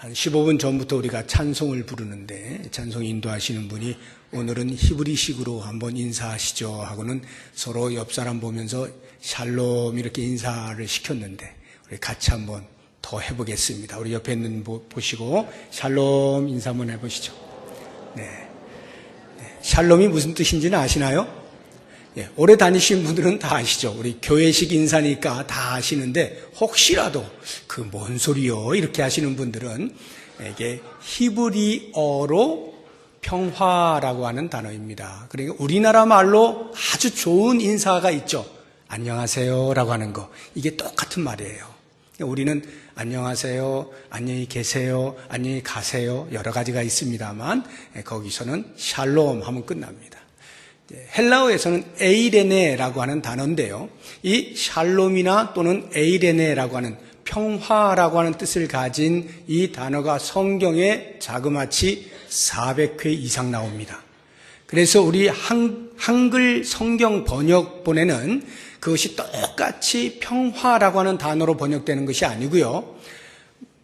한 15분 전부터 우리가 찬송을 부르는데 찬송 인도하시는 분이 오늘은 히브리식으로 한번 인사하시죠 하고는 서로 옆 사람 보면서 샬롬 이렇게 인사를 시켰는데 우리 같이 한번 더 해보겠습니다. 우리 옆에 있는 분 보시고 샬롬 인사 한번 해보시죠. 네. 샬롬이 무슨 뜻인지는 아시나요? 예, 오래 다니신 분들은 다 아시죠. 우리 교회식 인사니까 다 아시는데 혹시라도 그 뭔 소리요 이렇게 하시는 분들은 이게 히브리어로 평화라고 하는 단어입니다. 그러니까 우리나라 말로 아주 좋은 인사가 있죠. 안녕하세요라고 하는 거. 이게 똑같은 말이에요. 우리는 안녕하세요, 안녕히 계세요, 안녕히 가세요 여러 가지가 있습니다만 거기서는 샬롬 하면 끝납니다. 헬라어에서는 에이레네라고 하는 단어인데요. 이 샬롬이나 또는 에이레네라고 하는 평화라고 하는 뜻을 가진 이 단어가 성경에 자그마치 400회 이상 나옵니다. 그래서 우리 한글 성경 번역본에는 그것이 똑같이 평화라고 하는 단어로 번역되는 것이 아니고요.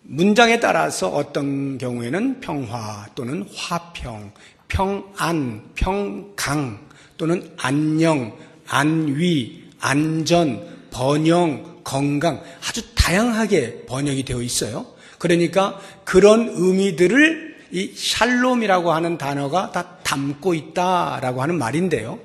문장에 따라서 어떤 경우에는 평화 또는 화평, 평안, 평강 또는 안녕, 안위, 안전, 번영, 건강 아주 다양하게 번역이 되어 있어요. 그러니까 그런 의미들을 이 샬롬이라고 하는 단어가 다 담고 있다라고 하는 말인데요.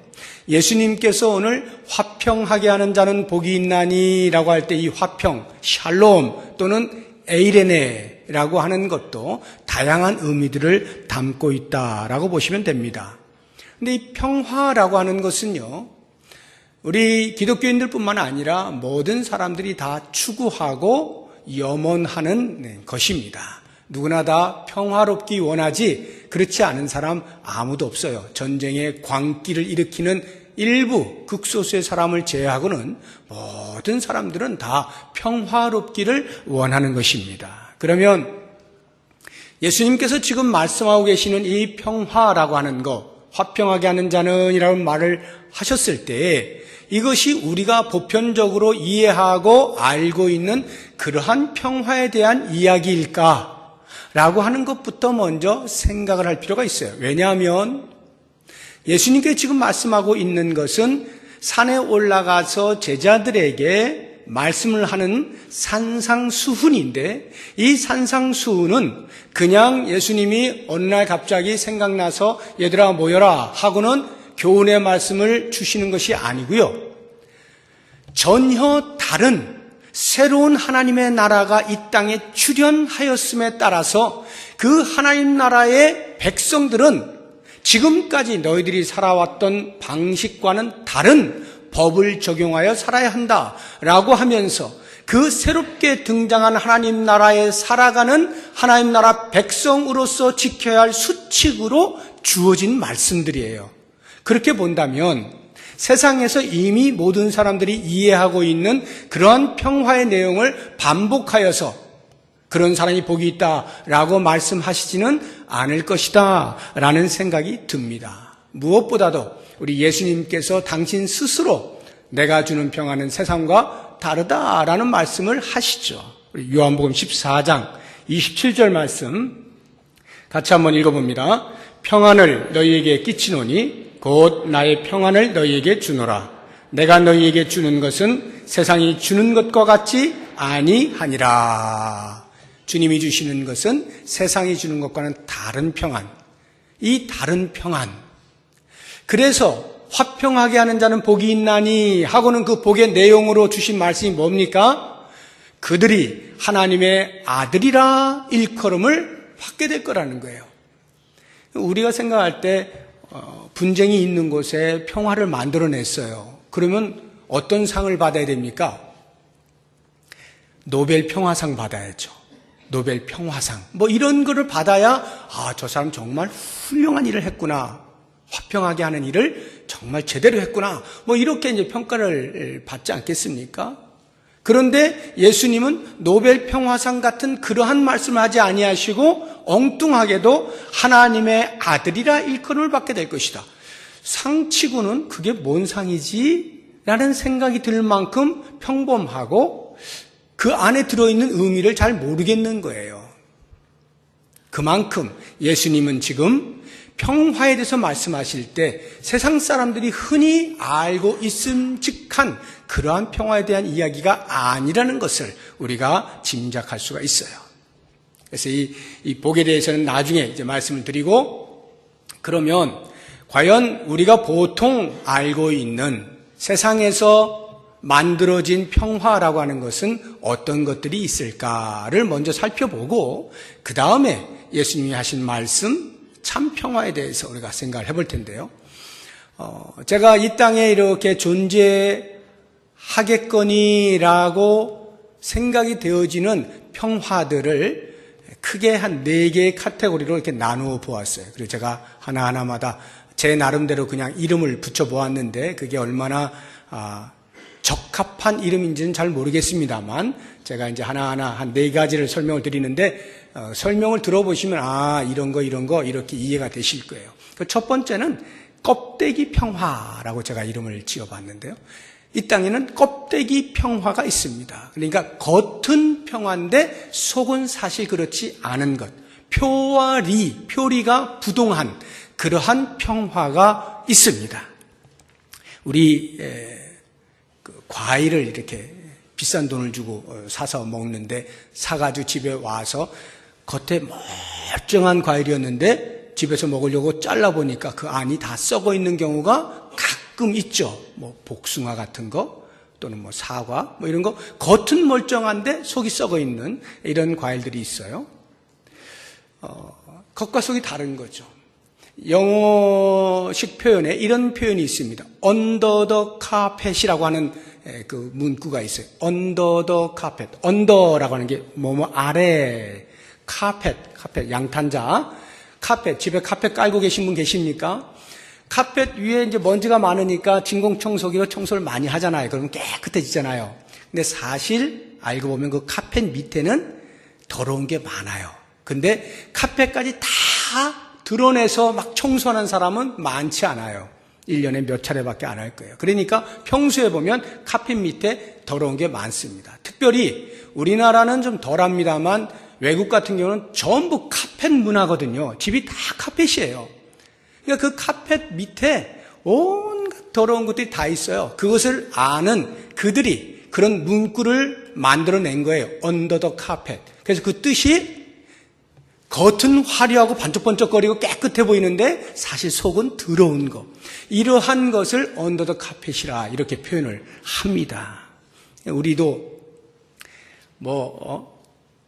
예수님께서 오늘 화평하게 하는 자는 복이 있나니 라고 할 때 이 화평, 샬롬 또는 에이레네라고 하는 것도 다양한 의미들을 담고 있다라고 보시면 됩니다. 근데 이 평화라고 하는 것은요, 우리 기독교인들뿐만 아니라 모든 사람들이 다 추구하고 염원하는 것입니다. 누구나 다 평화롭기 원하지 그렇지 않은 사람 아무도 없어요. 전쟁의 광기를 일으키는 일부 극소수의 사람을 제외하고는 모든 사람들은 다 평화롭기를 원하는 것입니다. 그러면 예수님께서 지금 말씀하고 계시는 이 평화라고 하는 것, 화평하게 하는 자는 이라는 말을 하셨을 때 이것이 우리가 보편적으로 이해하고 알고 있는 그러한 평화에 대한 이야기일까? 라고 하는 것부터 먼저 생각을 할 필요가 있어요. 왜냐하면 예수님께서 지금 말씀하고 있는 것은 산에 올라가서 제자들에게 말씀을 하는 산상수훈인데 이 산상수훈은 그냥 예수님이 어느 날 갑자기 생각나서 얘들아 모여라 하고는 교훈의 말씀을 주시는 것이 아니고요. 전혀 다른 새로운 하나님의 나라가 이 땅에 출현하였음에 따라서 그 하나님 나라의 백성들은 지금까지 너희들이 살아왔던 방식과는 다른 법을 적용하여 살아야 한다라고 하면서 그 새롭게 등장한 하나님 나라에 살아가는 하나님 나라 백성으로서 지켜야 할 수칙으로 주어진 말씀들이에요. 그렇게 본다면 세상에서 이미 모든 사람들이 이해하고 있는 그러한 평화의 내용을 반복하여서 그런 사람이 복이 있다라고 말씀하시지는 않을 것이다 라는 생각이 듭니다. 무엇보다도 우리 예수님께서 당신 스스로 내가 주는 평화는 세상과 다르다라는 말씀을 하시죠. 우리 요한복음 14장 27절 말씀 같이 한번 읽어봅니다. 평안을 너희에게 끼치노니 곧 나의 평안을 너희에게 주노라. 내가 너희에게 주는 것은 세상이 주는 것과 같지 아니하니라. 주님이 주시는 것은 세상이 주는 것과는 다른 평안. 이 다른 평안. 그래서 화평하게 하는 자는 복이 있나니 하고는 그 복의 내용으로 주신 말씀이 뭡니까? 그들이 하나님의 아들이라 일컬음을 받게 될 거라는 거예요. 우리가 생각할 때 분쟁이 있는 곳에 평화를 만들어냈어요. 그러면 어떤 상을 받아야 됩니까? 노벨 평화상 받아야죠. 노벨 평화상. 뭐 이런 거를 받아야 저 사람 정말 훌륭한 일을 했구나. 화평하게 하는 일을 정말 제대로 했구나. 뭐 이렇게 이제 평가를 받지 않겠습니까? 그런데 예수님은 노벨 평화상 같은 그러한 말씀을 하지 아니하시고 엉뚱하게도 하나님의 아들이라 일컬음을 받게 될 것이다. 상치고는 그게 뭔 상이지? 라는 생각이 들 만큼 평범하고 그 안에 들어있는 의미를 잘 모르겠는 거예요. 그만큼 예수님은 지금 평화에 대해서 말씀하실 때 세상 사람들이 흔히 알고 있음직한 그러한 평화에 대한 이야기가 아니라는 것을 우리가 짐작할 수가 있어요. 그래서 이 복에 대해서는 나중에 이제 말씀을 드리고, 그러면 과연 우리가 보통 알고 있는 세상에서 만들어진 평화라고 하는 것은 어떤 것들이 있을까를 먼저 살펴보고, 그 다음에 예수님이 하신 말씀 참 평화에 대해서 우리가 생각을 해볼 텐데요. 제가 이 땅에 이렇게 존재하겠거니라고 생각이 되어지는 평화들을 크게 한 4개의 카테고리로 이렇게 나누어 보았어요. 그리고 제가 하나하나마다 제 나름대로 그냥 이름을 붙여 보았는데 그게 얼마나 적합한 이름인지는 잘 모르겠습니다만, 제가 이제 하나하나 한 4가지를 설명을 드리는데, 설명을 들어보시면 이런 거 이렇게 이해가 되실 거예요. 그 첫 번째는 껍데기 평화라고 제가 이름을 지어봤는데요. 이 땅에는 껍데기 평화가 있습니다. 그러니까 겉은 평화인데 속은 사실 그렇지 않은 것, 표리가 부동한 그러한 평화가 있습니다. 우리 과일을 이렇게 비싼 돈을 주고 사서 먹는데, 사가지고 집에 와서 겉에 멀쩡한 과일이었는데 집에서 먹으려고 잘라보니까 그 안이 다 썩어 있는 경우가 가끔 있죠. 뭐 복숭아 같은 거, 또는 뭐 사과, 뭐 이런 거, 겉은 멀쩡한데 속이 썩어 있는 이런 과일들이 있어요. 겉과 속이 다른 거죠. 영어식 표현에 이런 표현이 있습니다. under the carpet이라고 하는 그 문구가 있어요. under the carpet. under라고 하는 게 뭐뭐 아래, 카펫, 양탄자, 카펫, 집에 카펫 깔고 계신 분 계십니까? 카펫 위에 이제 먼지가 많으니까 진공청소기로 청소를 많이 하잖아요. 그러면 깨끗해지잖아요. 근데 사실 알고 보면 그 카펫 밑에는 더러운 게 많아요. 근데 카펫까지 다 드러내서 막 청소하는 사람은 많지 않아요. 1년에 몇 차례밖에 안 할 거예요. 그러니까 평소에 보면 카펫 밑에 더러운 게 많습니다. 특별히 우리나라는 좀 덜합니다만 외국 같은 경우는 전부 카펫 문화거든요. 집이 다 카펫이에요. 그러니까 그 카펫 밑에 온갖 더러운 것들이 다 있어요. 그것을 아는 그들이 그런 문구를 만들어낸 거예요. under the carpet. 그래서 그 뜻이 겉은 화려하고 반짝반짝거리고 깨끗해 보이는데 사실 속은 더러운 거. 이러한 것을 under the carpet이라 이렇게 표현을 합니다. 우리도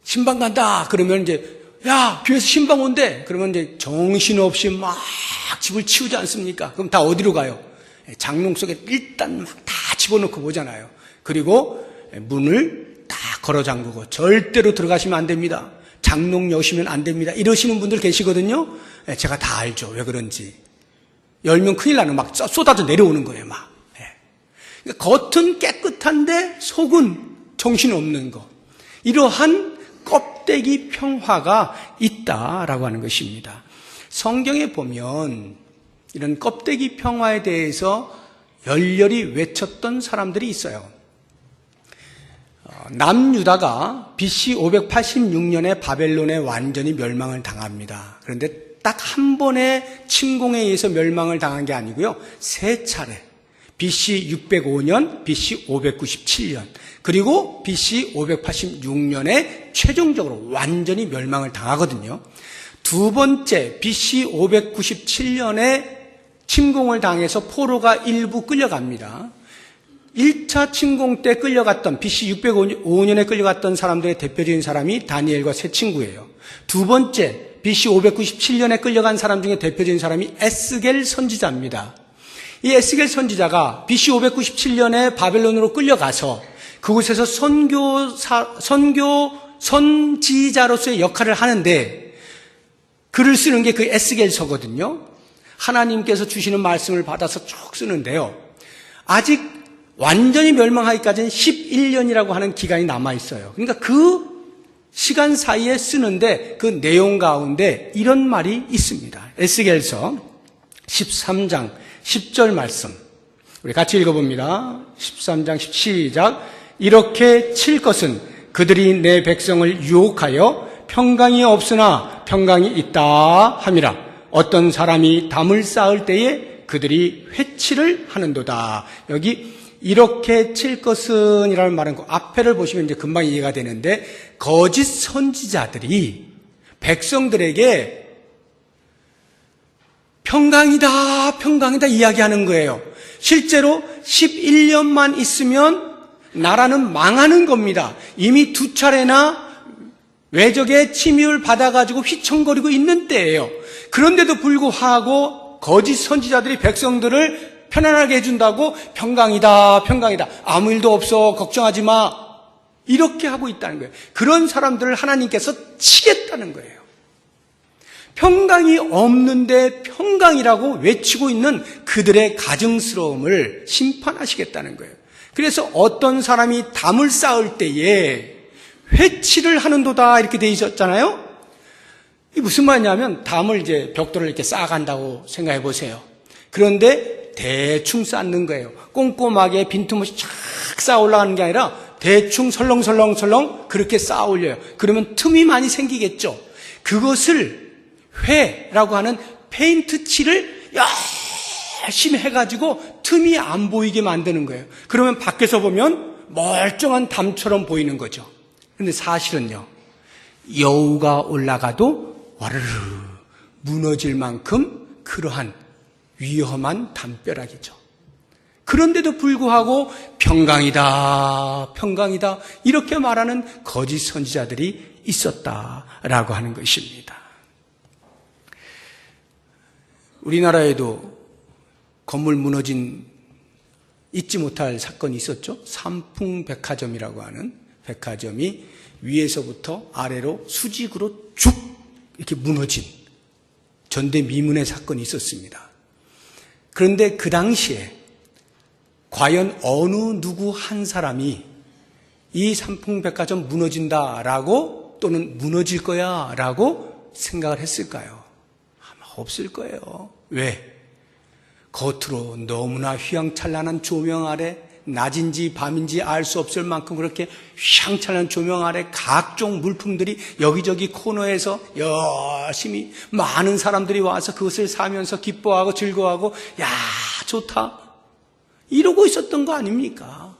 신방 간다 그러면 이제 야 교회에서 신방 온대 그러면 이제 정신없이 막 집을 치우지 않습니까? 그럼 다 어디로 가요? 장롱 속에 일단 막 다 집어넣고 보잖아요. 그리고 문을 다 걸어 잠그고 절대로 들어가시면 안 됩니다. 장롱 여시면 안 됩니다. 이러시는 분들 계시거든요. 제가 다 알죠. 왜 그런지. 열면 큰일 나는 막 쏟아져 내려오는 거예요. 막. 그러니까 겉은 깨끗한데 속은 정신없는 거. 이러한 껍데기 평화가 있다라고 하는 것입니다. 성경에 보면 이런 껍데기 평화에 대해서 열렬히 외쳤던 사람들이 있어요. 남유다가 BC 586년에 바벨론에 완전히 멸망을 당합니다. 그런데 딱 한 번의 침공에 의해서 멸망을 당한 게 아니고요. 3차례. BC 605년, BC 597년, 그리고 BC 586년에 최종적으로 완전히 멸망을 당하거든요. 두 번째 BC 597년에 침공을 당해서 포로가 일부 끌려갑니다. 1차 침공 때 끌려갔던 BC 605년에 끌려갔던 사람들의 대표적인 사람이 다니엘과 세 친구예요. 두 번째 BC 597년에 끌려간 사람 중에 대표적인 사람이 에스겔 선지자입니다. 이 에스겔 선지자가 BC 597년에 바벨론으로 끌려가서 그곳에서 선지자로서의 역할을 하는데 글을 쓰는 게 그 에스겔서거든요. 하나님께서 주시는 말씀을 받아서 쭉 쓰는데요. 아직 완전히 멸망하기까지는 11년이라고 하는 기간이 남아있어요. 그러니까 그 시간 사이에 쓰는데 그 내용 가운데 이런 말이 있습니다. 에스겔서 13장 10절 말씀. 우리 같이 읽어봅니다. 13장 시작. 이렇게 칠 것은 그들이 내 백성을 유혹하여 평강이 없으나 평강이 있다 함이라. 어떤 사람이 담을 쌓을 때에 그들이 회치를 하는도다. 여기 이렇게 칠 것은 이라는 말은 그 앞에를 보시면 이제 금방 이해가 되는데, 거짓 선지자들이 백성들에게 평강이다, 평강이다 이야기하는 거예요. 실제로 11년만 있으면 나라는 망하는 겁니다. 이미 2차례나 외적의 침입을 받아가지고 휘청거리고 있는 때예요. 그런데도 불구하고 거짓 선지자들이 백성들을 편안하게 해준다고 평강이다, 평강이다, 아무 일도 없어, 걱정하지 마, 이렇게 하고 있다는 거예요. 그런 사람들을 하나님께서 치겠다는 거예요. 평강이 없는데 평강이라고 외치고 있는 그들의 가증스러움을 심판하시겠다는 거예요. 그래서 어떤 사람이 담을 쌓을 때에 회치를 하는도다 이렇게 돼 있었잖아요. 이게 무슨 말이냐면, 담을 이제 벽돌을 이렇게 쌓아간다고 생각해 보세요. 그런데 대충 쌓는 거예요. 꼼꼼하게 빈틈없이 쫙 쌓아 올라가는 게 아니라 대충 설렁설렁설렁 그렇게 쌓아 올려요. 그러면 틈이 많이 생기겠죠. 그것을 회라고 하는 페인트 칠을 열심히 해가지고 틈이 안 보이게 만드는 거예요. 그러면 밖에서 보면 멀쩡한 담처럼 보이는 거죠. 근데 사실은요, 여우가 올라가도 와르르 무너질 만큼 그러한 위험한 담벼락이죠. 그런데도 불구하고 평강이다, 평강이다 이렇게 말하는 거짓 선지자들이 있었다라고 하는 것입니다. 우리나라에도 건물 무너진 잊지 못할 사건이 있었죠. 삼풍백화점이라고 하는 백화점이 위에서부터 아래로 수직으로 쭉 이렇게 무너진 전대미문의 사건이 있었습니다. 그런데 그 당시에 과연 어느 누구 한 사람이 이 삼풍백화점 무너진다라고 또는 무너질 거야 라고 생각을 했을까요? 아마 없을 거예요. 왜? 겉으로 너무나 휘황찬란한 조명 아래, 낮인지 밤인지 알 수 없을 만큼 그렇게 휘황찬란한 조명 아래 각종 물품들이 여기저기 코너에서 열심히 많은 사람들이 와서 그것을 사면서 기뻐하고 즐거워하고 야 좋다 이러고 있었던 거 아닙니까?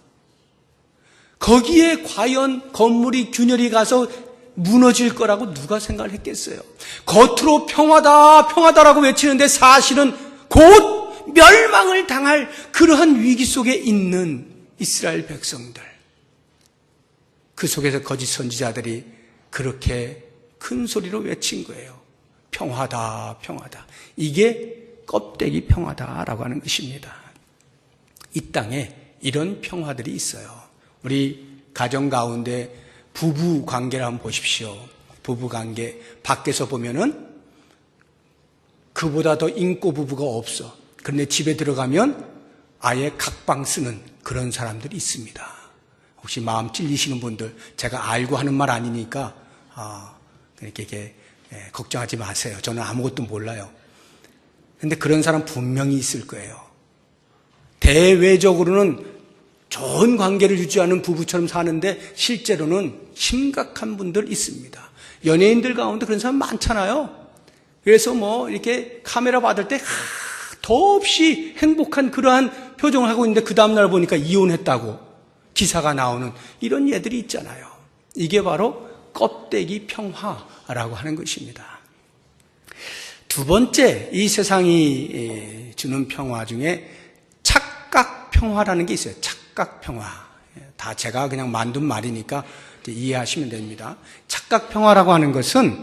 거기에 과연 건물이 균열이 가서 무너질 거라고 누가 생각을 했겠어요? 겉으로 평화다 평화다라고 외치는데 사실은 곧 멸망을 당할 그러한 위기 속에 있는 이스라엘 백성들, 그 속에서 거짓 선지자들이 그렇게 큰 소리로 외친 거예요. 평화다 평화다. 이게 껍데기 평화다라고 하는 것입니다. 이 땅에 이런 평화들이 있어요. 우리 가정 가운데 부부 관계를 한번 보십시오. 부부 관계 밖에서 보면은 그보다 더 인고 부부가 없어. 그런데 집에 들어가면 아예 각방 쓰는 그런 사람들이 있습니다. 혹시 마음 찔리시는 분들, 제가 알고 하는 말 아니니까 이렇게 걱정하지 마세요. 저는 아무것도 몰라요. 그런데 그런 사람 분명히 있을 거예요. 대외적으로는 좋은 관계를 유지하는 부부처럼 사는데 실제로는 심각한 분들 있습니다. 연예인들 가운데 그런 사람 많잖아요. 그래서 이렇게 카메라 받을 때 더없이 행복한 그러한 표정을 하고 있는데 그 다음날 보니까 이혼했다고 기사가 나오는 이런 예들이 있잖아요. 이게 바로 껍데기 평화라고 하는 것입니다. 두 번째, 이 세상이 주는 평화 중에 착각 평화라는 게 있어요. 착각 평화. 다 제가 그냥 만든 말이니까 이해하시면 됩니다. 착각 평화라고 하는 것은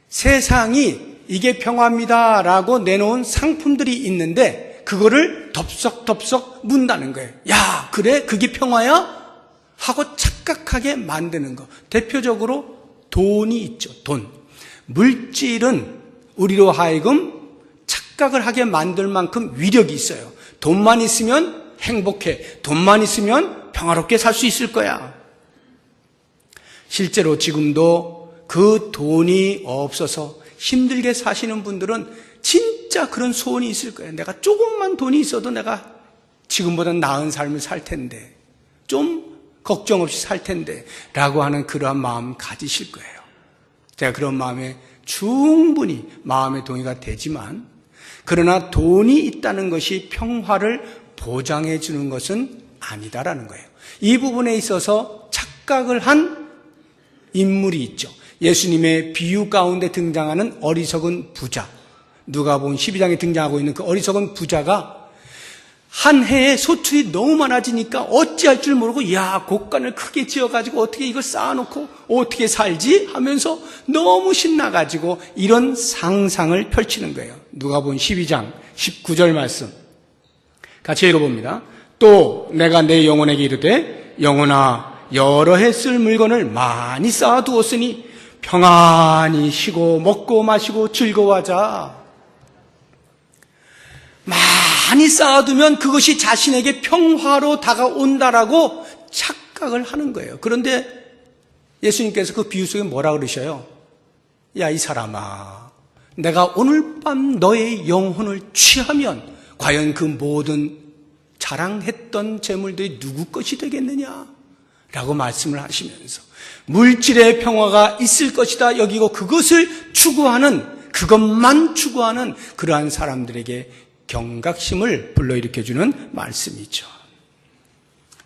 세상이 이게 평화입니다라고 내놓은 상품들이 있는데 그거를 덥석덥석 문다는 거예요. 야, 그래? 그게 평화야? 하고 착각하게 만드는 거. 대표적으로 돈이 있죠. 돈. 물질은 우리로 하여금 착각을 하게 만들 만큼 위력이 있어요. 돈만 있으면 행복해. 돈만 있으면 평화롭게 살 수 있을 거야. 실제로 지금도 그 돈이 없어서 힘들게 사시는 분들은 진짜 그런 소원이 있을 거예요. 내가 조금만 돈이 있어도 내가 지금보다 나은 삶을 살 텐데, 좀 걱정 없이 살 텐데 라고 하는 그러한 마음 가지실 거예요. 제가 그런 마음에 충분히 마음의 동의가 되지만, 그러나 돈이 있다는 것이 평화를 보장해 주는 것은 아니다라는 거예요. 이 부분에 있어서 착각을 한 인물이 있죠. 예수님의 비유 가운데 등장하는 어리석은 부자, 누가복음 12장에 등장하고 있는 그 어리석은 부자가 한 해에 소출이 너무 많아지니까 어찌할 줄 모르고, 야, 곡간을 크게 지어가지고 어떻게 이걸 쌓아놓고 어떻게 살지 하면서 너무 신나가지고 이런 상상을 펼치는 거예요. 누가복음 12장 19절 말씀 같이 읽어봅니다. 또 내가 내 영혼에게 이르되, 영혼아, 여러 해 쓸 물건을 많이 쌓아두었으니 평안히 쉬고 먹고 마시고 즐거워하자. 많이 쌓아두면 그것이 자신에게 평화로 다가온다라고 착각을 하는 거예요. 그런데 예수님께서 그 비유 속에 뭐라 그러셔요? 야, 이 사람아, 내가 오늘 밤 너의 영혼을 취하면 과연 그 모든 자랑했던 재물들이 누구 것이 되겠느냐? 라고 말씀을 하시면서 물질의 평화가 있을 것이다 여기고 그것을 추구하는, 그것만 추구하는 그러한 사람들에게 경각심을 불러일으켜주는 말씀이죠.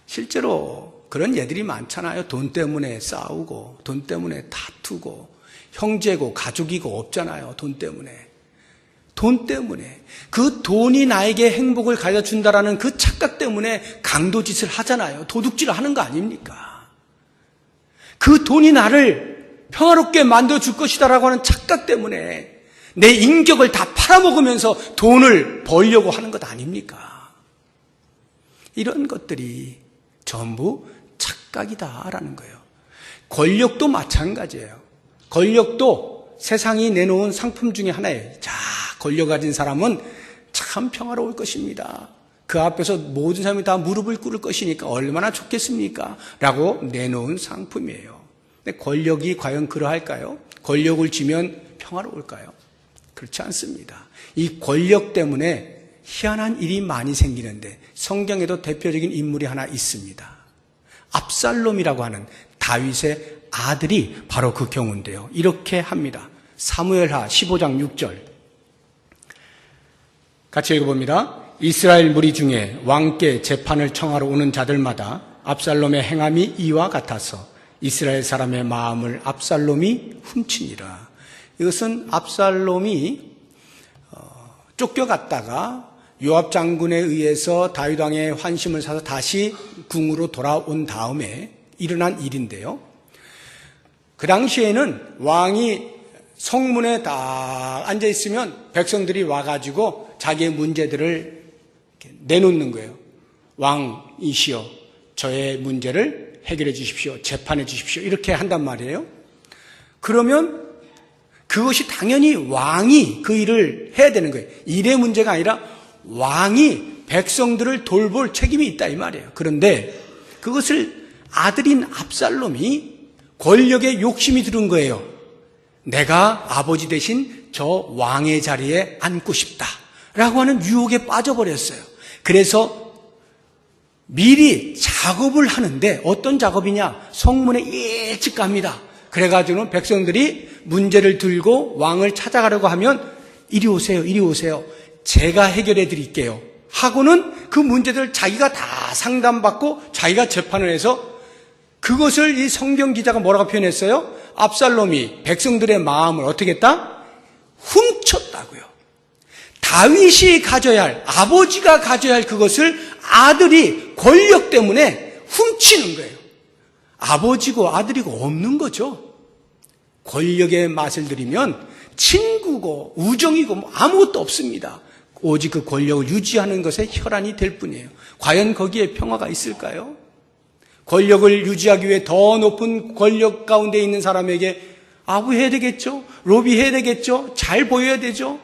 실제로 그런 예들이 많잖아요. 돈 때문에 싸우고 돈 때문에 다투고 형제고 가족이고 없잖아요. 돈 때문에. 그 돈이 나에게 행복을 가져준다라는 그 착각 때문에 강도짓을 하잖아요. 도둑질을 하는 거 아닙니까? 그 돈이 나를 평화롭게 만들어줄 것이다라고 하는 착각 때문에 내 인격을 다 팔아먹으면서 돈을 벌려고 하는 것 아닙니까? 이런 것들이 전부 착각이다라는 거예요. 권력도 마찬가지예요. 권력도 세상이 내놓은 상품 중에 하나예요. 자, 권력 가진 사람은 참 평화로울 것입니다. 그 앞에서 모든 사람이 다 무릎을 꿇을 것이니까 얼마나 좋겠습니까? 라고 내놓은 상품이에요. 근데 권력이 과연 그러할까요? 권력을 쥐면 평화로울까요? 그렇지 않습니다. 이 권력 때문에 희한한 일이 많이 생기는데 성경에도 대표적인 인물이 하나 있습니다. 압살롬이라고 하는 다윗의 아들이 바로 그 경우인데요. 이렇게 합니다. 사무엘하 15장 6절 같이 읽어봅니다. 이스라엘 무리 중에 왕께 재판을 청하러 오는 자들마다 압살롬의 행함이 이와 같아서 이스라엘 사람의 마음을 압살롬이 훔치니라. 이것은 압살롬이 쫓겨갔다가 요압 장군에 의해서 다윗 왕의 환심을 사서 다시 궁으로 돌아온 다음에 일어난 일인데요. 그 당시에는 왕이 성문에 다 앉아 있으면 백성들이 와가지고 자기의 문제들을 내놓는 거예요. 왕이시여, 저의 문제를 해결해 주십시오. 재판해 주십시오. 이렇게 한단 말이에요. 그러면 그것이 당연히 왕이 그 일을 해야 되는 거예요. 일의 문제가 아니라 왕이 백성들을 돌볼 책임이 있다 이 말이에요. 그런데 그것을 아들인 압살롬이 권력에 욕심이 들은 거예요. 내가 아버지 대신 저 왕의 자리에 앉고 싶다라고 하는 유혹에 빠져버렸어요. 그래서 미리 작업을 하는데 어떤 작업이냐? 성문에 일찍 갑니다. 그래가지고는 백성들이 문제를 들고 왕을 찾아가려고 하면 이리 오세요, 이리 오세요. 제가 해결해 드릴게요. 하고는 그 문제들을 자기가 다 상담받고 자기가 재판을 해서 그것을 이 성경 기자가 뭐라고 표현했어요? 압살롬이 백성들의 마음을 어떻게 했다? 훔쳤다고요. 다윗이 가져야 할, 아버지가 가져야 할 그것을 아들이 권력 때문에 훔치는 거예요. 아버지고 아들이고 없는 거죠. 권력의 맛을 들이면 친구고 우정이고 뭐 아무것도 없습니다. 오직 그 권력을 유지하는 것에 혈안이 될 뿐이에요. 과연 거기에 평화가 있을까요? 권력을 유지하기 위해 더 높은 권력 가운데 있는 사람에게 아부해야 되겠죠? 로비해야 되겠죠? 잘 보여야 되죠?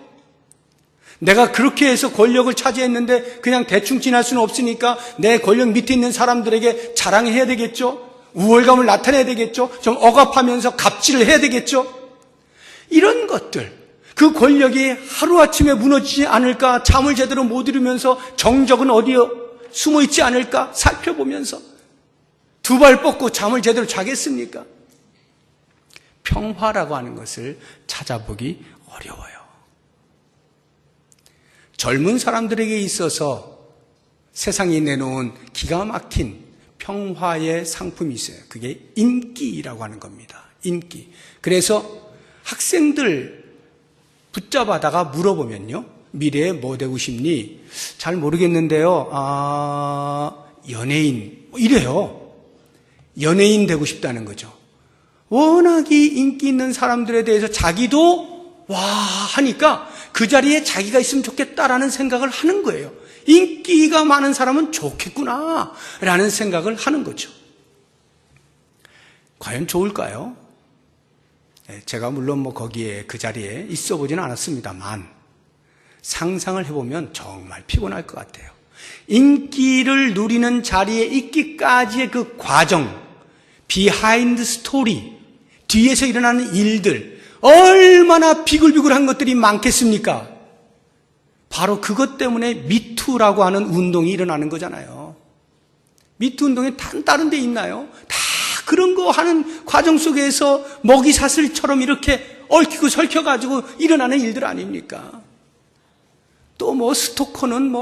내가 그렇게 해서 권력을 차지했는데 그냥 대충 지날 수는 없으니까 내 권력 밑에 있는 사람들에게 자랑해야 되겠죠? 우월감을 나타내야 되겠죠? 좀 억압하면서 갑질을 해야 되겠죠? 이런 것들, 그 권력이 하루아침에 무너지지 않을까? 잠을 제대로 못 이루면서 정적은 어디에 숨어 있지 않을까? 살펴보면서 두 발 뻗고 잠을 제대로 자겠습니까? 평화라고 하는 것을 찾아보기 어려워요. 젊은 사람들에게 있어서 세상이 내놓은 기가 막힌 평화의 상품이 있어요. 그게 인기라고 하는 겁니다. 인기. 그래서 학생들 붙잡아다가 물어보면요. 미래에 뭐 되고 싶니? 잘 모르겠는데요. 연예인. 이래요. 연예인 되고 싶다는 거죠. 워낙이 인기 있는 사람들에 대해서 자기도 와 하니까 그 자리에 자기가 있으면 좋겠다라는 생각을 하는 거예요. 인기가 많은 사람은 좋겠구나 라는 생각을 하는 거죠. 과연 좋을까요? 제가 물론 거기에 그 자리에 있어 보지는 않았습니다만 상상을 해보면 정말 피곤할 것 같아요. 인기를 누리는 자리에 있기까지의 그 과정, 비하인드 스토리, 뒤에서 일어나는 일들, 얼마나 비글비글한 것들이 많겠습니까? 바로 그것 때문에 미투라고 하는 운동이 일어나는 거잖아요. 미투 운동에 다른 데 있나요? 다 그런 거 하는 과정 속에서 먹이사슬처럼 이렇게 얽히고 설켜가지고 일어나는 일들 아닙니까? 또 스토커는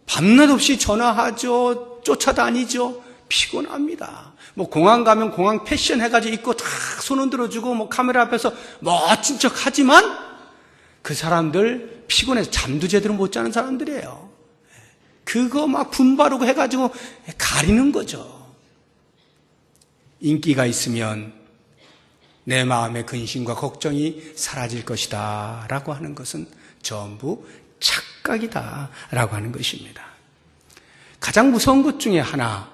밤낮 없이 전화하죠. 쫓아다니죠. 피곤합니다. 공항 가면 공항 패션 해가지고 입고 다 손 흔들어주고 카메라 앞에서 멋진 척 하지만 그 사람들 피곤해서 잠도 제대로 못 자는 사람들이에요. 그거 분바르고 해가지고 가리는 거죠. 인기가 있으면 내 마음의 근심과 걱정이 사라질 것이다 라고 하는 것은 전부 착각이다 라고 하는 것입니다. 가장 무서운 것 중에 하나,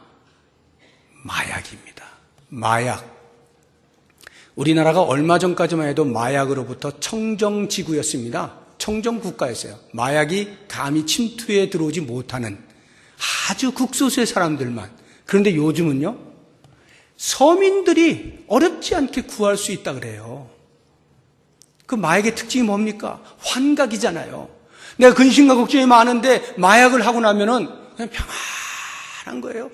마약입니다. 마약. 우리나라가 얼마 전까지만 해도 마약으로부터 청정지구였습니다. 청정국가였어요. 마약이 감히 침투에 들어오지 못하는 아주 극소수의 사람들만. 그런데 요즘은요, 서민들이 어렵지 않게 구할 수 있다 그래요. 그 마약의 특징이 뭡니까? 환각이잖아요. 내가 근심과 걱정이 많은데 마약을 하고 나면은 그냥 평안한 거예요.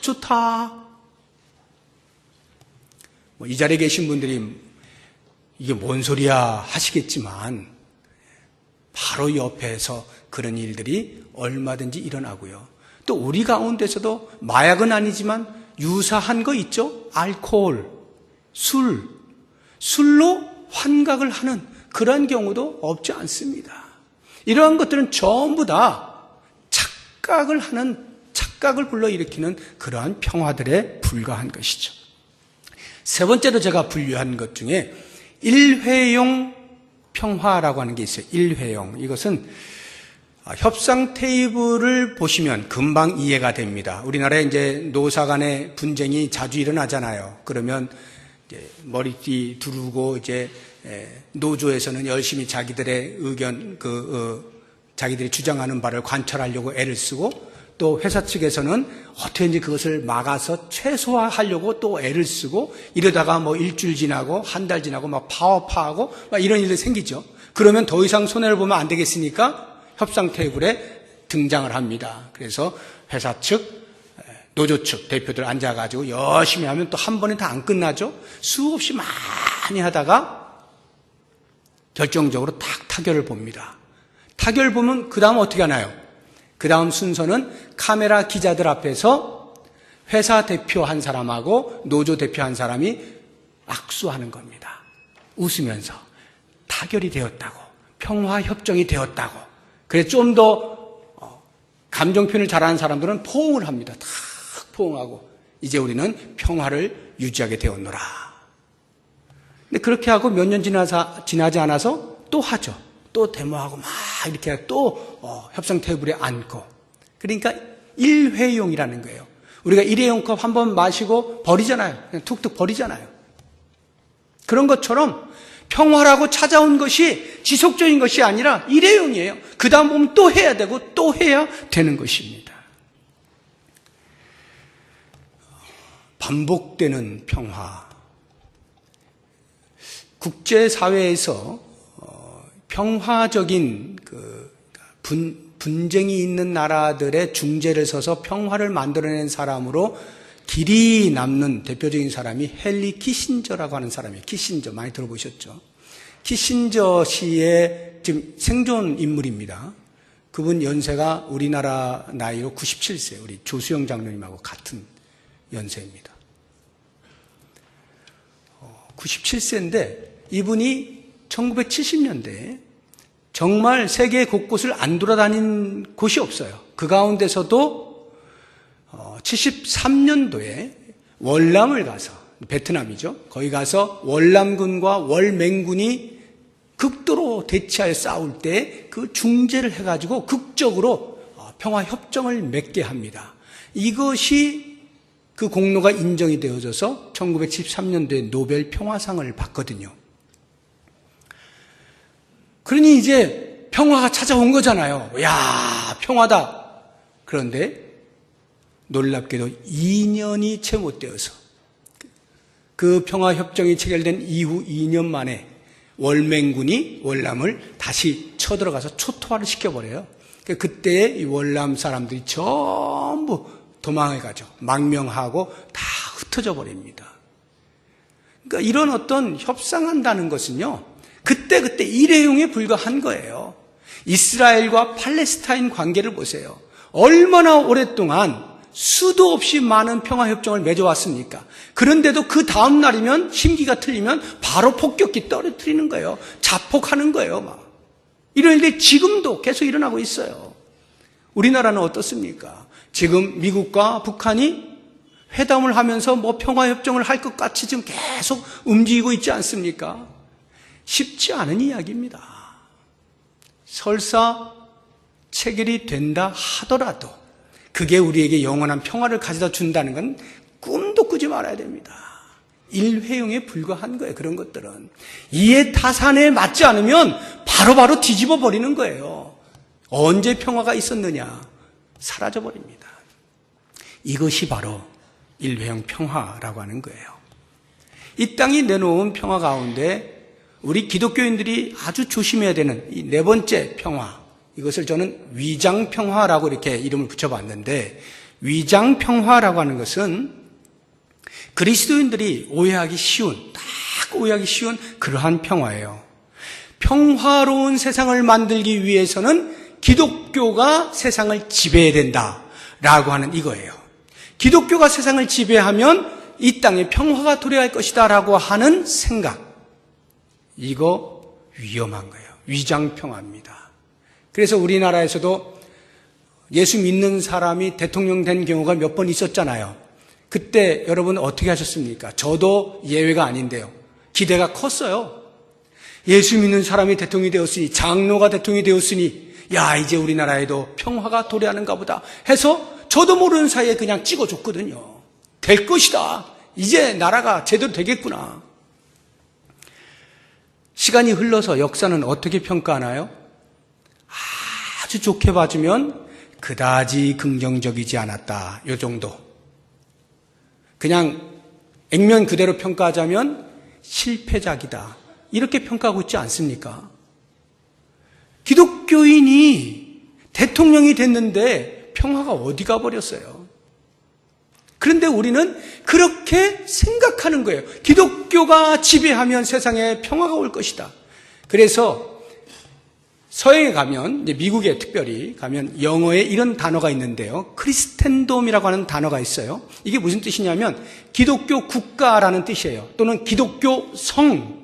좋다. 이 자리에 계신 분들이 이게 뭔 소리야 하시겠지만 바로 옆에서 그런 일들이 얼마든지 일어나고요. 또 우리 가운데서도 마약은 아니지만 유사한 거 있죠? 알코올, 술로 환각을 하는 그런 경우도 없지 않습니다. 이러한 것들은 전부 다 착각을 불러일으키는 그러한 평화들에 불과한 것이죠. 세 번째로 제가 분류한 것 중에 일회용 평화라고 하는 게 있어요. 일회용. 이것은 협상 테이블을 보시면 금방 이해가 됩니다. 우리나라에 이제 노사 간의 분쟁이 자주 일어나잖아요. 그러면 이제 머리띠 두르고 이제 노조에서는 열심히 자기들의 의견, 자기들이 주장하는 바를 관철하려고 애를 쓰고 또 회사 측에서는 어떻게든지 그것을 막아서 최소화하려고 또 애를 쓰고 이러다가 일주일 지나고 한 달 지나고 파업하고 이런 일이 생기죠. 그러면 더 이상 손해를 보면 안 되겠으니까 협상 테이블에 등장을 합니다. 그래서 회사 측, 노조 측 대표들 앉아가지고 열심히 하면 또 한 번에 다 안 끝나죠. 수없이 많이 하다가 결정적으로 딱 타결을 봅니다. 타결 보면 그 다음 어떻게 하나요? 그 다음 순서는 카메라 기자들 앞에서 회사 대표 한 사람하고 노조 대표 한 사람이 악수하는 겁니다. 웃으면서 타결이 되었다고, 평화협정이 되었다고. 그래서 좀 더 감정 표현을 잘하는 사람들은 포옹을 합니다. 탁 포옹하고 이제 우리는 평화를 유지하게 되었노라. 근데 그렇게 하고 몇 년 지나지 않아서 또 하죠. 또 데모하고 막 이렇게 또 협상 테이블에 앉고. 그러니까 일회용이라는 거예요. 우리가 일회용 컵 한 번 마시고 버리잖아요. 그냥 툭툭 버리잖아요. 그런 것처럼 평화라고 찾아온 것이 지속적인 것이 아니라 일회용이에요. 그 다음 보면 또 해야 되고 또 해야 되는 것입니다. 반복되는 평화. 국제사회에서 평화적인 분쟁이 있는 나라들의 중재를 서서 평화를 만들어낸 사람으로 길이 남는 대표적인 사람이 헨리 키신저라고 하는 사람이에요. 키신저 많이 들어보셨죠? 키신저 씨의 지금 생존 인물입니다. 그분 연세가 우리나라 나이로 97세, 우리 조수영 장로님하고 같은 연세입니다. 97세인데 이분이 1970년대에 정말 세계 곳곳을 안 돌아다닌 곳이 없어요. 그 가운데서도 73년도에 월남을 가서, 베트남이죠. 거기 가서 월남군과 월맹군이 극도로 대치하여 싸울 때 그 중재를 해가지고 극적으로 평화협정을 맺게 합니다. 이것이 그 공로가 인정이 되어져서 1973년도에 노벨 평화상을 받거든요. 그러니 이제 평화가 찾아온 거잖아요. 야, 평화다. 그런데 놀랍게도 2년이 채 못 되어서 그 평화협정이 체결된 이후 2년 만에 월맹군이 월남을 다시 쳐들어가서 초토화를 시켜버려요. 그때 이 월남 사람들이 전부 도망을 가죠. 망명하고 다 흩어져 버립니다. 그러니까 이런 어떤 협상한다는 것은요, 그때 일회용에 불과한 거예요. 이스라엘과 팔레스타인 관계를 보세요. 얼마나 오랫동안 수도 없이 많은 평화협정을 맺어왔습니까? 그런데도 그 다음 날이면 심기가 틀리면 바로 폭격기 떨어뜨리는 거예요. 자폭하는 거예요. 막. 이런 일이 지금도 계속 일어나고 있어요. 우리나라는 어떻습니까? 지금 미국과 북한이 회담을 하면서 뭐 평화협정을 할 것 같이 지금 계속 움직이고 있지 않습니까? 쉽지 않은 이야기입니다. 설사 체결이 된다 하더라도 그게 우리에게 영원한 평화를 가져다 준다는 건 꿈도 꾸지 말아야 됩니다. 일회용에 불과한 거예요. 그런 것들은. 이해 타산에 맞지 않으면 바로바로 뒤집어 버리는 거예요. 언제 평화가 있었느냐? 사라져 버립니다. 이것이 바로 일회용 평화라고 하는 거예요. 이 땅이 내놓은 평화 가운데 우리 기독교인들이 아주 조심해야 되는 이 네 번째 평화, 이것을 저는 위장평화라고 이렇게 이름을 붙여봤는데, 위장평화라고 하는 것은 그리스도인들이 오해하기 쉬운, 딱 오해하기 쉬운 그러한 평화예요. 평화로운 세상을 만들기 위해서는 기독교가 세상을 지배해야 된다라고 하는 이거예요. 기독교가 세상을 지배하면 이 땅에 평화가 도래할 것이다 라고 하는 생각, 이거 위험한 거예요. 위장평화입니다. 그래서 우리나라에서도 예수 믿는 사람이 대통령 된 경우가 몇 번 있었잖아요. 그때 여러분 어떻게 하셨습니까? 저도 예외가 아닌데요. 기대가 컸어요. 예수 믿는 사람이 대통령이 되었으니, 장로가 대통령이 되었으니, 야, 이제 우리나라에도 평화가 도래하는가 보다 해서 저도 모르는 사이에 그냥 찍어줬거든요. 될 것이다. 이제 나라가 제대로 되겠구나. 시간이 흘러서 역사는 어떻게 평가하나요? 아주 좋게 봐주면 그다지 긍정적이지 않았다. 요 정도. 그냥 액면 그대로 평가하자면 실패작이다. 이렇게 평가하고 있지 않습니까? 기독교인이 대통령이 됐는데 평화가 어디 가버렸어요? 그런데 우리는 그렇게 생각하는 거예요. 기독교가 지배하면 세상에 평화가 올 것이다. 그래서 서양에 가면, 이제 미국에 특별히 가면 영어에 이런 단어가 있는데요. 크리스텐돔이라고 하는 단어가 있어요. 이게 무슨 뜻이냐면 기독교 국가라는 뜻이에요. 또는 기독교 성,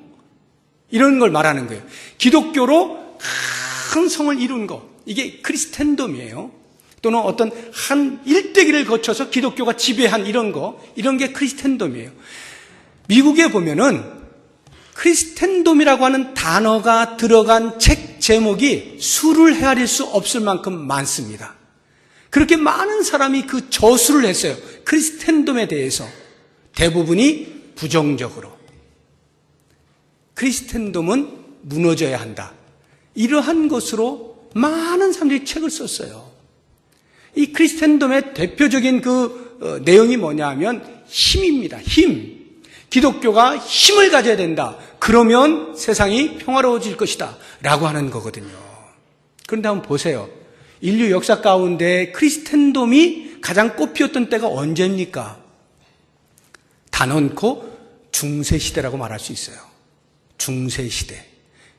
이런 걸 말하는 거예요. 기독교로 큰 성을 이룬 거, 이게 크리스텐돔이에요. 또는 어떤 한 일대기를 거쳐서 기독교가 지배한 이런 거, 이런 게 크리스텐돔이에요. 미국에 보면은 크리스텐돔이라고 하는 단어가 들어간 책 제목이 수를 헤아릴 수 없을 만큼 많습니다. 그렇게 많은 사람이 그 저수를 했어요. 크리스텐돔에 대해서. 대부분이 부정적으로. 크리스텐돔은 무너져야 한다. 이러한 것으로 많은 사람들이 책을 썼어요. 이 크리스텐돔의 대표적인 그 내용이 뭐냐 하면 힘입니다. 힘. 기독교가 힘을 가져야 된다. 그러면 세상이 평화로워질 것이다. 라고 하는 거거든요. 그런데 한번 보세요. 인류 역사 가운데 크리스텐돔이 가장 꽃피웠던 때가 언제입니까? 단언코 중세시대라고 말할 수 있어요. 중세시대.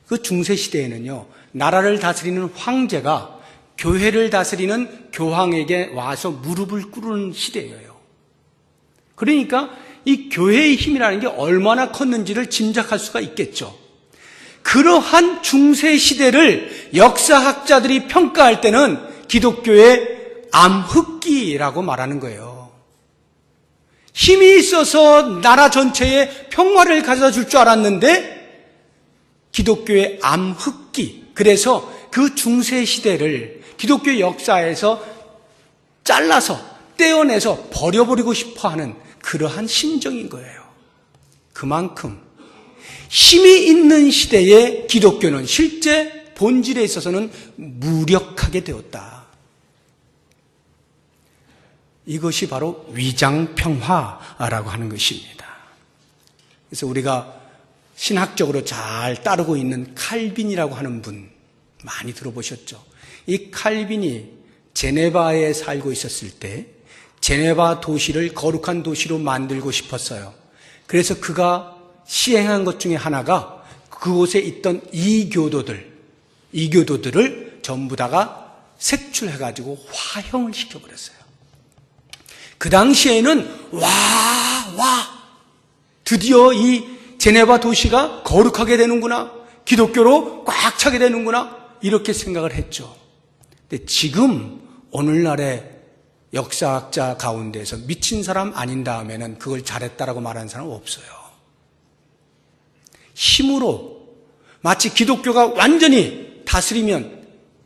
그 중세시대에는요, 나라를 다스리는 황제가 교회를 다스리는 교황에게 와서 무릎을 꿇는 시대예요. 그러니까 이 교회의 힘이라는 게 얼마나 컸는지를 짐작할 수가 있겠죠. 그러한 중세시대를 역사학자들이 평가할 때는 기독교의 암흑기라고 말하는 거예요. 힘이 있어서 나라 전체에 평화를 가져다 줄 줄 알았는데 기독교의 암흑기, 그래서 그 중세시대를 기독교 역사에서 잘라서 떼어내서 버려버리고 싶어하는 그러한 심정인 거예요. 그만큼 힘이 있는 시대에 기독교는 실제 본질에 있어서는 무력하게 되었다. 이것이 바로 위장평화라고 하는 것입니다. 그래서 우리가 신학적으로 잘 따르고 있는 칼빈이라고 하는 분 많이 들어보셨죠? 이 칼빈이 제네바에 살고 있었을 때 제네바 도시를 거룩한 도시로 만들고 싶었어요. 그래서 그가 시행한 것 중에 하나가 그곳에 있던 이교도들을 전부 다가 색출해가지고 화형을 시켜버렸어요. 그 당시에는 드디어 이 제네바 도시가 거룩하게 되는구나, 기독교로 꽉 차게 되는구나, 이렇게 생각을 했죠. 근데 지금 오늘날의 역사학자 가운데서 미친 사람 아닌 다음에는 그걸 잘했다라고 말하는 사람은 없어요. 힘으로 마치 기독교가 완전히 다스리면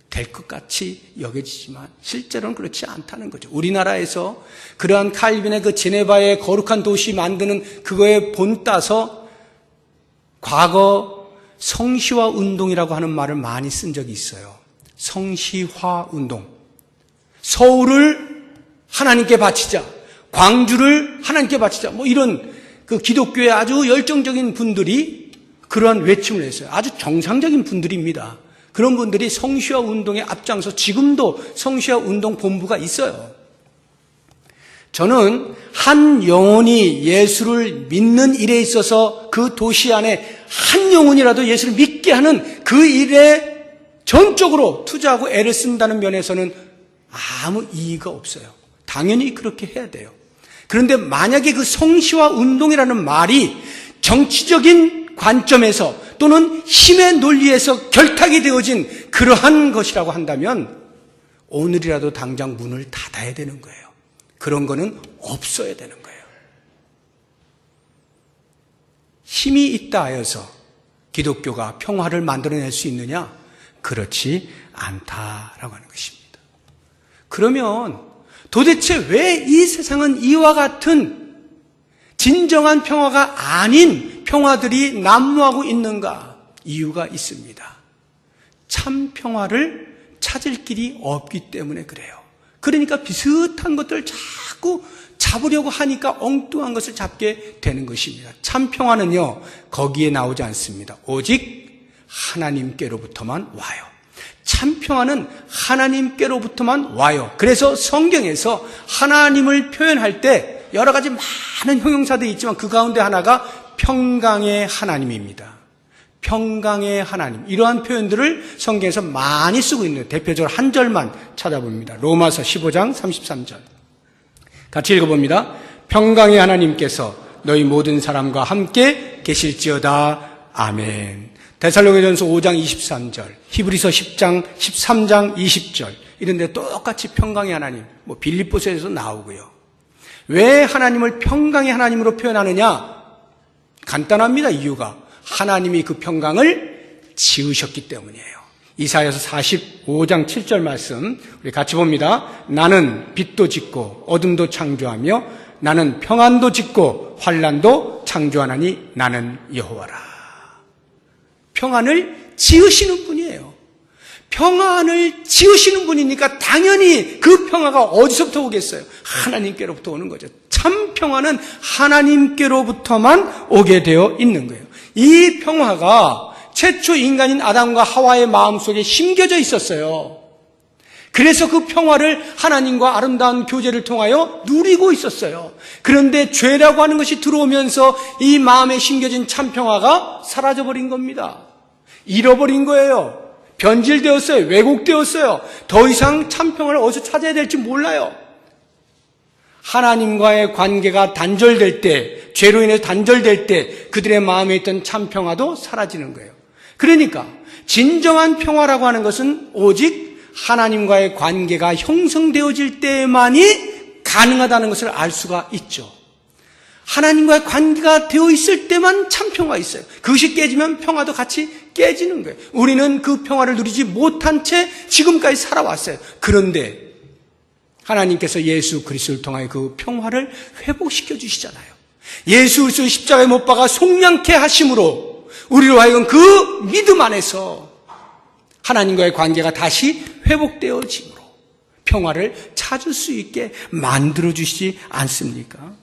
될 것 같이 여겨지지만 실제로는 그렇지 않다는 거죠. 우리나라에서 그러한 칼빈의 그 제네바의 거룩한 도시 만드는 그거에 본따서 과거 성시화 운동이라고 하는 말을 많이 쓴 적이 있어요. 성시화 운동. 서울을 하나님께 바치자, 광주를 하나님께 바치자, 뭐 이런 그 기독교의 아주 열정적인 분들이 그러한 외침을 했어요. 아주 정상적인 분들입니다. 그런 분들이 성시화 운동에 앞장서 지금도 성시화 운동 본부가 있어요. 저는 한 영혼이 예수를 믿는 일에 있어서 그 도시 안에 한 영혼이라도 예수를 믿게 하는 그 일에 전적으로 투자하고 애를 쓴다는 면에서는 아무 이의가 없어요. 당연히 그렇게 해야 돼요. 그런데 만약에 그 성시화 운동이라는 말이 정치적인 관점에서 또는 힘의 논리에서 결탁이 되어진 그러한 것이라고 한다면 오늘이라도 당장 문을 닫아야 되는 거예요. 그런 거는 없어야 되는 거예요. 힘이 있다 하여서 기독교가 평화를 만들어낼 수 있느냐? 그렇지 않다라고 하는 것입니다. 그러면 도대체 왜 이 세상은 이와 같은 진정한 평화가 아닌 평화들이 난무하고 있는가? 이유가 있습니다. 참 평화를 찾을 길이 없기 때문에 그래요. 그러니까 비슷한 것들을 자꾸 잡으려고 하니까 엉뚱한 것을 잡게 되는 것입니다. 참 평화는요, 거기에 나오지 않습니다. 오직 하나님께로부터만 와요. 참 평화는 하나님께로부터만 와요. 그래서 성경에서 하나님을 표현할 때 여러 가지 많은 형용사들이 있지만 그 가운데 하나가 평강의 하나님입니다. 평강의 하나님. 이러한 표현들을 성경에서 많이 쓰고 있는 대표적으로 한 절만 찾아봅니다. 로마서 15장 33절. 같이 읽어봅니다. 평강의 하나님께서 너희 모든 사람과 함께 계실지어다. 아멘. 데살로니가전서 5장 23절, 히브리서 10장 13장 20절 이런 데 똑같이 평강의 하나님, 빌립보서에서 나오고요. 왜 하나님을 평강의 하나님으로 표현하느냐? 간단합니다. 이유가 하나님이 그 평강을 지으셨기 때문이에요. 이사야서 45장 7절 말씀 우리 같이 봅니다. 나는 빛도 짓고 어둠도 창조하며 나는 평안도 짓고 환난도 창조하나니 나는 여호와라. 평안을 지으시는 분이에요. 평안을 지으시는 분이니까 당연히 그 평화가 어디서부터 오겠어요? 하나님께로부터 오는 거죠. 참 평화는 하나님께로부터만 오게 되어 있는 거예요. 이 평화가 최초 인간인 아담과 하와의 마음속에 심겨져 있었어요. 그래서 그 평화를 하나님과 아름다운 교제를 통하여 누리고 있었어요. 그런데 죄라고 하는 것이 들어오면서 이 마음에 심겨진 참 평화가 사라져버린 겁니다. 잃어버린 거예요. 변질되었어요. 왜곡되었어요. 더 이상 참 평화를 어디서 찾아야 될지 몰라요. 하나님과의 관계가 단절될 때, 죄로 인해서 단절될 때 그들의 마음에 있던 참 평화도 사라지는 거예요. 그러니까 진정한 평화라고 하는 것은 오직 하나님과의 관계가 형성되어질 때만이 가능하다는 것을 알 수가 있죠. 하나님과의 관계가 되어 있을 때만 참 평화가 있어요. 그것이 깨지면 평화도 같이 깨지는 거예요. 우리는 그 평화를 누리지 못한 채 지금까지 살아왔어요. 그런데 하나님께서 예수 그리스도를 통하여 그 평화를 회복시켜 주시잖아요. 예수 그리스도 십자가에 못 박아 속량케 하심으로 우리로 하여금 그 믿음 안에서 하나님과의 관계가 다시 회복되어짐으로 평화를 찾을 수 있게 만들어주시지 않습니까?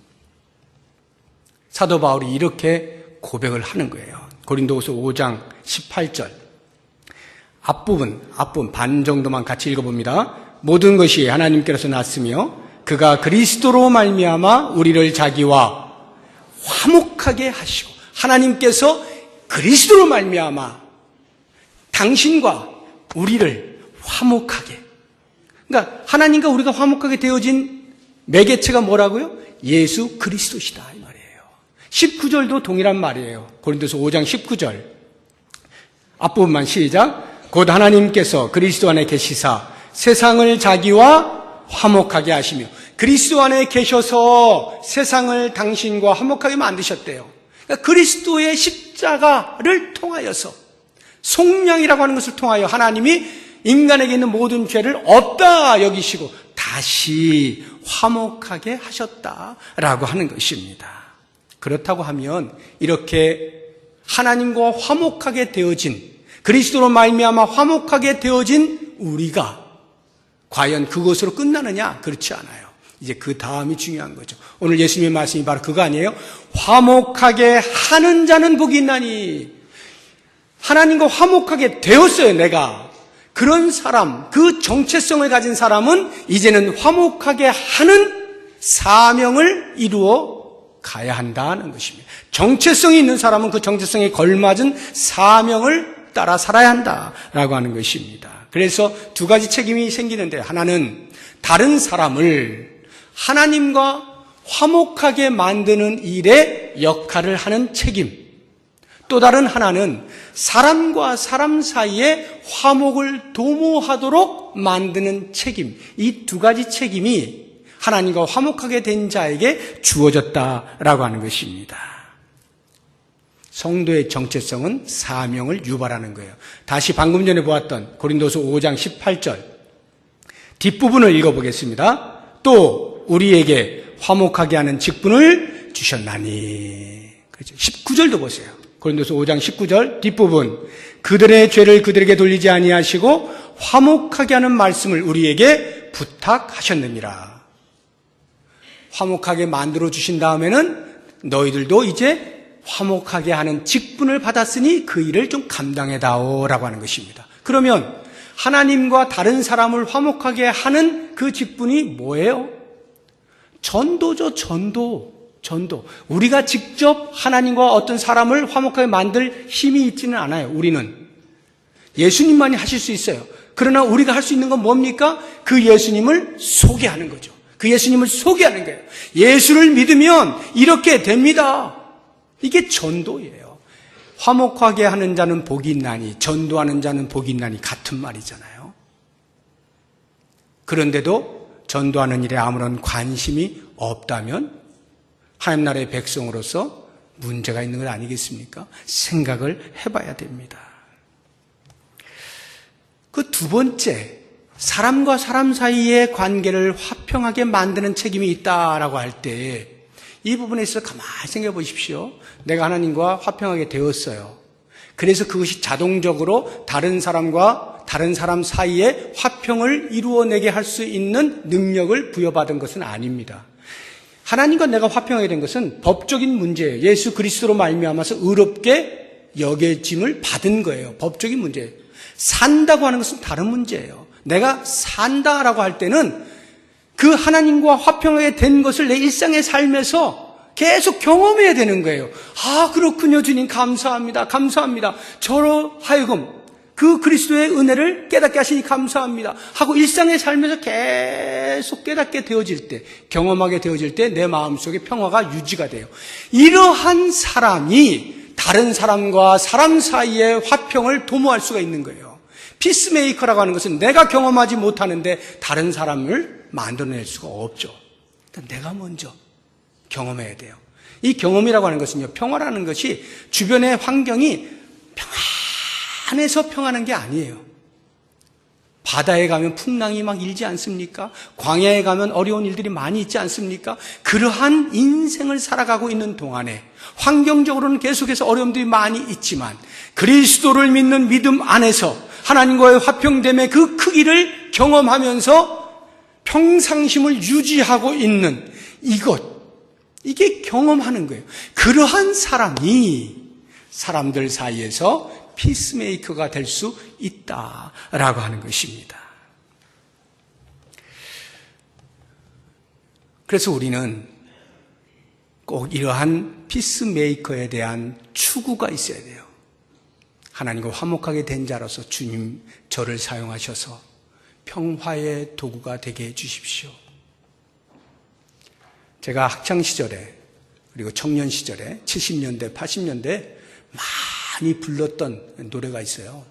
사도 바울이 이렇게 고백을 하는 거예요. 고린도후서 5장 18절 앞부분 반 정도만 같이 읽어봅니다. 모든 것이 하나님께로서 났으며 그가 그리스도로 말미암아 우리를 자기와 화목하게 하시고, 하나님께서 그리스도로 말미암아 당신과 우리를 화목하게, 그러니까 하나님과 우리가 화목하게 되어진 매개체가 뭐라고요? 예수 그리스도시다 이 말이에요. 19절도 동일한 말이에요. 고린도서 5장 19절 앞부분만 시작. 곧 하나님께서 그리스도 안에 계시사 세상을 자기와 화목하게 하시며, 그리스도 안에 계셔서 세상을 당신과 화목하게 만드셨대요. 그러니까 그리스도의 십자가를 통하여서, 속량이라고 하는 것을 통하여 하나님이 인간에게 있는 모든 죄를 없다 여기시고 다시 화목하게 하셨다라고 하는 것입니다. 그렇다고 하면 이렇게 하나님과 화목하게 되어진, 그리스도로 말미암아 화목하게 되어진 우리가 과연 그것으로 끝나느냐? 그렇지 않아요. 이제 그 다음이 중요한 거죠. 오늘 예수님의 말씀이 바로 그거 아니에요? 화목하게 하는 자는 복이 있나니. 하나님과 화목하게 되었어요, 내가. 그런 사람, 그 정체성을 가진 사람은 이제는 화목하게 하는 사명을 이루어 가야 한다는 것입니다. 정체성이 있는 사람은 그 정체성에 걸맞은 사명을 따라 살아야 한다라고 하는 것입니다. 그래서 두 가지 책임이 생기는데, 하나는 다른 사람을 하나님과 화목하게 만드는 일에 역할을 하는 책임, 또 다른 하나는 사람과 사람 사이에 화목을 도모하도록 만드는 책임, 이 두 가지 책임이 하나님과 화목하게 된 자에게 주어졌다라고 하는 것입니다. 성도의 정체성은 사명을 유발하는 거예요. 다시 방금 전에 보았던 고린도서 5장 18절 뒷부분을 읽어보겠습니다. 또 우리에게 화목하게 하는 직분을 주셨나니. 그렇죠. 19절도 보세요. 고린도서 5장 19절 뒷부분, 그들의 죄를 그들에게 돌리지 아니하시고 화목하게 하는 말씀을 우리에게 부탁하셨느니라. 화목하게 만들어 주신 다음에는 너희들도 이제 화목하게 하는 직분을 받았으니 그 일을 좀 감당해다오라고 하는 것입니다. 그러면 하나님과 다른 사람을 화목하게 하는 그 직분이 뭐예요? 전도죠, 전도. 우리가 직접 하나님과 어떤 사람을 화목하게 만들 힘이 있지는 않아요. 우리는 예수님만이 하실 수 있어요. 그러나 우리가 할 수 있는 건 뭡니까? 그 예수님을 소개하는 거죠. 그 예수님을 소개하는 거예요. 예수를 믿으면 이렇게 됩니다. 이게 전도예요. 화목하게 하는 자는 복이 있나니, 전도하는 자는 복이 있나니, 같은 말이잖아요. 그런데도 전도하는 일에 아무런 관심이 없다면 하나님 나라의 백성으로서 문제가 있는 것 아니겠습니까? 생각을 해봐야 됩니다. 그 두 번째, 사람과 사람 사이의 관계를 화평하게 만드는 책임이 있다라고 할 때, 이 부분에 있어서 가만히 생각해 보십시오. 내가 하나님과 화평하게 되었어요. 그래서 그것이 자동적으로 다른 사람과 다른 사람 사이에 화평을 이루어내게 할 수 있는 능력을 부여받은 것은 아닙니다. 하나님과 내가 화평하게 된 것은 법적인 문제예요. 예수 그리스도로 말미암아서 의롭게 여겨짐을 받은 거예요. 법적인 문제예요. 산다고 하는 것은 다른 문제예요. 내가 산다라고 할 때는 그 하나님과 화평하게 된 것을 내 일상의 삶에서 계속 경험해야 되는 거예요. 아, 그렇군요. 주님 감사합니다. 감사합니다. 저로 하여금 그 그리스도의 은혜를 깨닫게 하시니 감사합니다 하고 일상의 삶에서 계속 깨닫게 되어질 때, 경험하게 되어질 때 내 마음속에 평화가 유지가 돼요. 이러한 사람이 다른 사람과 사람 사이의 화평을 도모할 수가 있는 거예요. 피스메이커라고 하는 것은 내가 경험하지 못하는데 다른 사람을 만들어낼 수가 없죠. 그러니까 내가 먼저 경험해야 돼요. 이 경험이라고 하는 것은요, 평화라는 것이 주변의 환경이 평안해서 평안한 게 아니에요. 바다에 가면 풍랑이 막 일지 않습니까? 광야에 가면 어려운 일들이 많이 있지 않습니까? 그러한 인생을 살아가고 있는 동안에 환경적으로는 계속해서 어려움들이 많이 있지만 그리스도를 믿는 믿음 안에서 하나님과의 화평됨의 그 크기를 경험하면서 평상심을 유지하고 있는 이게 경험하는 거예요. 그러한 사람이 사람들 사이에서 피스메이커가 될 수 있다라고 하는 것입니다. 그래서 우리는 꼭 이러한 피스메이커에 대한 추구가 있어야 돼요. 하나님과 화목하게 된 자로서 주님 저를 사용하셔서 평화의 도구가 되게 해주십시오. 제가 학창시절에 그리고 청년시절에 70년대, 80년대 많이 불렀던 노래가 있어요.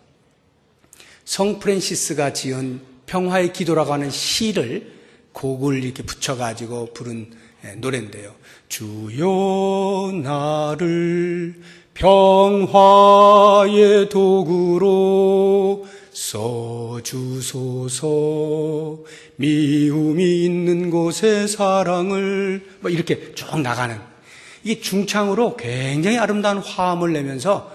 성 프란시스가 지은 평화의 기도라고 하는 시를 곡을 이렇게 붙여가지고 부른 노래인데요. 주여 나를 평화의 도구로 써주소서 미움이 있는 곳에 사랑을 이렇게 쭉 나가는 이게 중창으로 굉장히 아름다운 화음을 내면서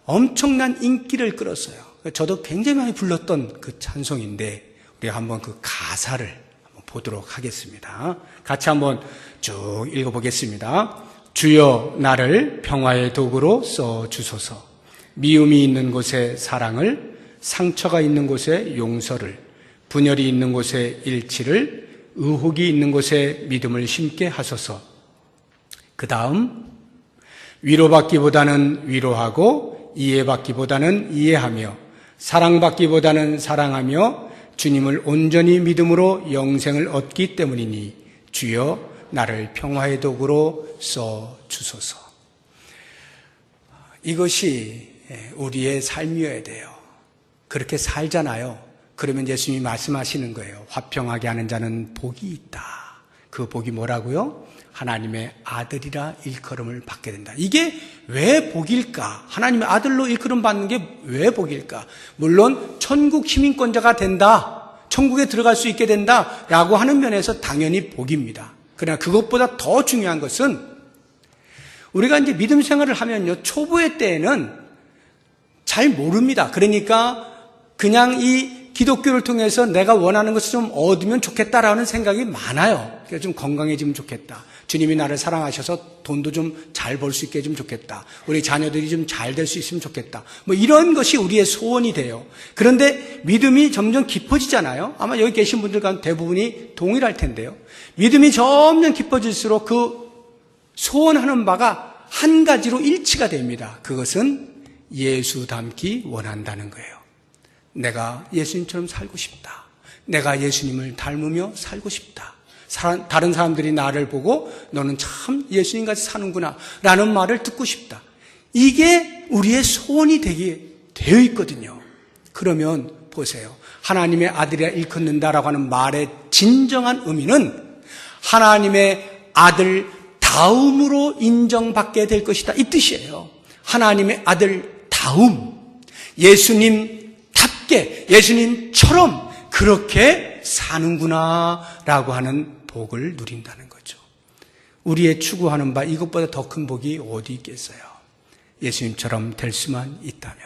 엄청난 인기를 끌었어요. 저도 굉장히 많이 불렀던 그 찬송인데 우리가 한번 그 가사를 한번 보도록 하겠습니다. 같이 한번 쭉 읽어보겠습니다. 주여 나를 평화의 도구로 써주소서 미움이 있는 곳에 사랑을 상처가 있는 곳에 용서를 분열이 있는 곳에 일치를 의혹이 있는 곳에 믿음을 심게 하소서. 그 다음 위로받기보다는 위로하고 이해받기보다는 이해하며 사랑받기보다는 사랑하며 주님을 온전히 믿음으로 영생을 얻기 때문이니 주여 나를 평화의 도구로 써주소서. 이것이 우리의 삶이어야 돼요. 그렇게 살잖아요. 그러면 예수님이 말씀하시는 거예요. 화평하게 하는 자는 복이 있다. 그 복이 뭐라고요? 하나님의 아들이라 일컬음을 받게 된다. 이게 왜 복일까? 하나님의 아들로 일컬음 받는 게 왜 복일까? 물론 천국 시민권자가 된다. 천국에 들어갈 수 있게 된다라고 하는 면에서 당연히 복입니다. 그러나 그것보다 더 중요한 것은 우리가 이제 믿음 생활을 하면요. 초보의 때에는 잘 모릅니다. 그러니까 그냥 이 기독교를 통해서 내가 원하는 것을 좀 얻으면 좋겠다라는 생각이 많아요. 그래서 좀 건강해지면 좋겠다. 주님이 나를 사랑하셔서 돈도 좀 잘 벌 수 있게 해주면 좋겠다. 우리 자녀들이 좀 잘 될 수 있으면 좋겠다. 이런 것이 우리의 소원이 돼요. 그런데 믿음이 점점 깊어지잖아요. 아마 여기 계신 분들 가운데 대부분이 동일할 텐데요. 믿음이 점점 깊어질수록 그 소원하는 바가 한 가지로 일치가 됩니다. 그것은 예수 닮기 원한다는 거예요. 내가 예수님처럼 살고 싶다. 내가 예수님을 닮으며 살고 싶다. 다른 사람들이 나를 보고 너는 참 예수님같이 사는구나 라는 말을 듣고 싶다. 이게 우리의 소원이 되어 있거든요. 그러면 보세요. 하나님의 아들이라 일컫는다라고 하는 말의 진정한 의미는 하나님의 아들 다음으로 인정받게 될 것이다. 이 뜻이에요. 하나님의 아들 다음. 예수님답게 예수님처럼 그렇게 사는구나라고 하는 복을 누린다는 거죠. 우리의 추구하는 바 이것보다 더 큰 복이 어디 있겠어요? 예수님처럼 될 수만 있다면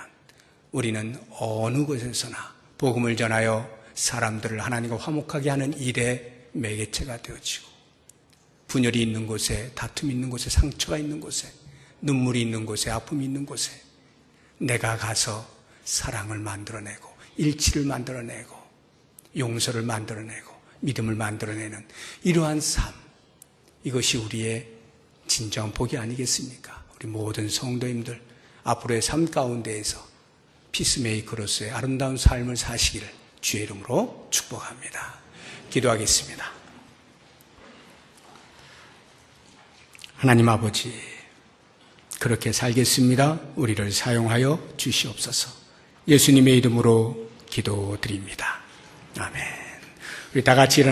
우리는 어느 곳에서나 복음을 전하여 사람들을 하나님과 화목하게 하는 일의 매개체가 되어지고 분열이 있는 곳에, 다툼이 있는 곳에, 상처가 있는 곳에, 눈물이 있는 곳에, 아픔이 있는 곳에 내가 가서 사랑을 만들어내고 일치를 만들어내고 용서를 만들어내고 믿음을 만들어내는 이러한 삶, 이것이 우리의 진정한 복이 아니겠습니까? 우리 모든 성도님들 앞으로의 삶 가운데에서 피스메이커로서의 아름다운 삶을 사시기를 주의 이름으로 축복합니다. 기도하겠습니다. 하나님 아버지, 그렇게 살겠습니다. 우리를 사용하여 주시옵소서. 예수님의 이름으로 기도드립니다. 아멘. 우리 다 같이 일어나